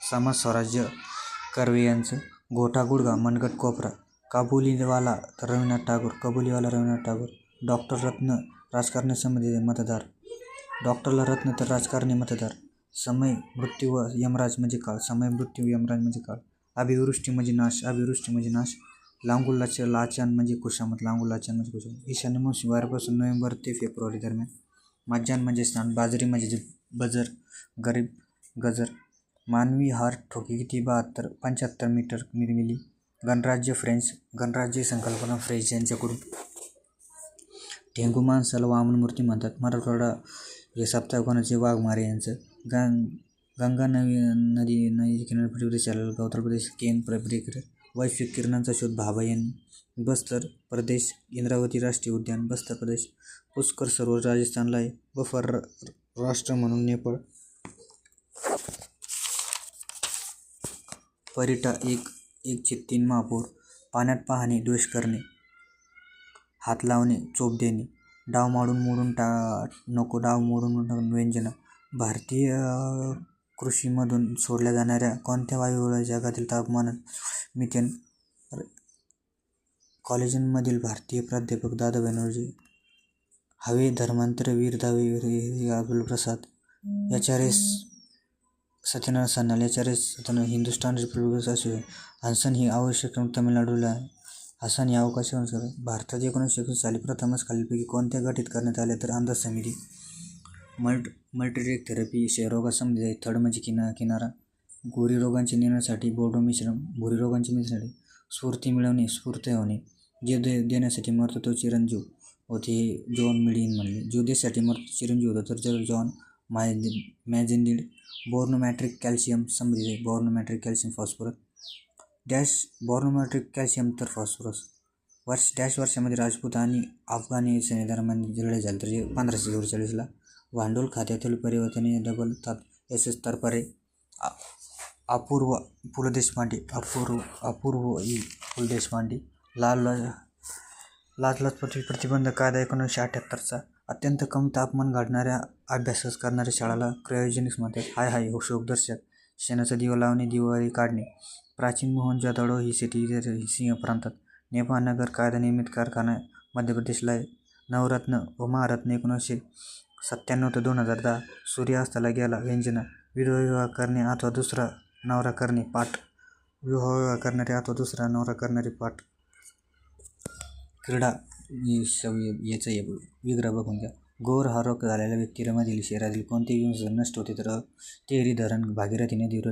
समाज स्वराज्य कर्वे यांचं. गोठा गुडघा मनगट कोपरा. काबुलीवाला रवींद्रनाथ टागोर. डॉक्टर रत्न राजकारणासंबंधी मतदार. डॉक्टरला रत्न तर राजकारणी मतदार. समय मृत्यू व यमराज म्हणजे काळ. अभिवृष्टी म्हणजे नाश. लांगुल लाचन म्हणजे खुशामत. ईशान्य मोसमी वाऱ्यापासून नोव्हेंबर ते फेब्रुवारी दरम्यान. मध्यान्ह म्हणजे स्नान. बाजरी म्हणजे बजर. गरीब गजर. मानवी हार्ट ठोके किती? 75 मीटर मिली. गणराज्य फ्रेंच. गणराज्य संकल्पना फ्रेंच यांच्याकडून. ढेंगू माणसाला वामनमूर्ती म्हणतात. मराठवाडा हे सप्ताह कोणाचे? वाघमारे यांचं. गंगा नदी किनारपट्टी प्रदेश चालवला. उत्तर प्रदेश. केन प्रदेश. वैश्विक किरणांचा शोध भाभा यांनी. बस्तर प्रदेश. इंद्रावती राष्ट्रीय उद्यान बस्तर प्रदेश. पुष्कर सरोवर राजस्थानला आहे. बफर राष्ट्र म्हणून नेपाळ. परिटा 1:3 महापौर. पाण्यात पाहणे, द्वेष करणे, हात लावणे, चोप देणे. डाव मोडून नको. व्यंजना. भारतीय कृषीमधून सोडल्या जाणाऱ्या कोणत्या वायूला जगातील तापमानात मिथेन? कॉलेजमधील भारतीय प्राध्यापक दादाभाई नौरोजी. हवे धर्मांतर वीर दावे अब्दुल प्रसाद. HRS सत्यनारायण सन्नाल. Hindustan republic association. हसन ही आवश्यक तामिळनाडूला आहे. हसन या अवकाशी संस्कार. भारतात 1961 साली प्रथमच खालीलपैकी कोणत्या गठीत करण्यात आल्या तर अंदाज समिती. मल्टीरेट थेरपी क्षयरोगासंबंधित आहे. थड म्हणजे किनारा. गोरी रोगांचे नियंत्रणासाठी बोर्डो मिश्रण. भुरी रोगांचे नियंत्रणासाठी. स्फूर्ती मिळवणे, स्फूर्त होणे. जे देण्यासाठी मरतो तो चिरंजीव होते हे जॉन मिडीन म्हणले. जो देशासाठी मरतो चिरंजीव होतो तर जॉन मॅजेंडिड. बोर्नोमॅट्रिक कॅल्शियम संबंधित आहे. बोर्नोमॅट्रिक कॅल्शियम फॉस्फरस. बोर्नोमॅट्रिक कॅल्शियम तर फॉस्फरस. वर्षामध्ये राजपूत आणि अफगाणी सैन्यदरम्यान लढाई झाली तर 1544ला. भांडवल खात्यातील परिवर्तने बदलतात. SS तरपारे. अपूर्व पु ल देशपांडे. लाचलुचपत प्रतिबंध कायदा 1978चा. अत्यंत कमी तापमान काढणाऱ्या अभ्यास करणाऱ्या शाळाला क्रायोजेनिक्स म्हणतात. हाय शोकदर्शक. शेणाचा दिवा लावणे, दिवाळी काढणे. प्राचीन मोहनजोदडो ही सिटी सिंह प्रांतात. नेपाळ नगर कायदा निर्मित कारखाना मध्य प्रदेशला आहे. नवरत्न व महारत्न 1997 ते 2010. सूर्यास्ताला गेला. व्यंजना. विधवा करणे अथवा दुसरा नवरा करणे. पाठ. विवाह करणारे अथवा दुसरा नवरा करणारे पाठ. क्रीडा विग्रह बघून घ्या. गोर हा रोग झालेल्या व्यक्तीला मधील शरीरातील कोणते जीवनसत्व नष्ट होते तर तेरी धरण भागीरथी नदीवर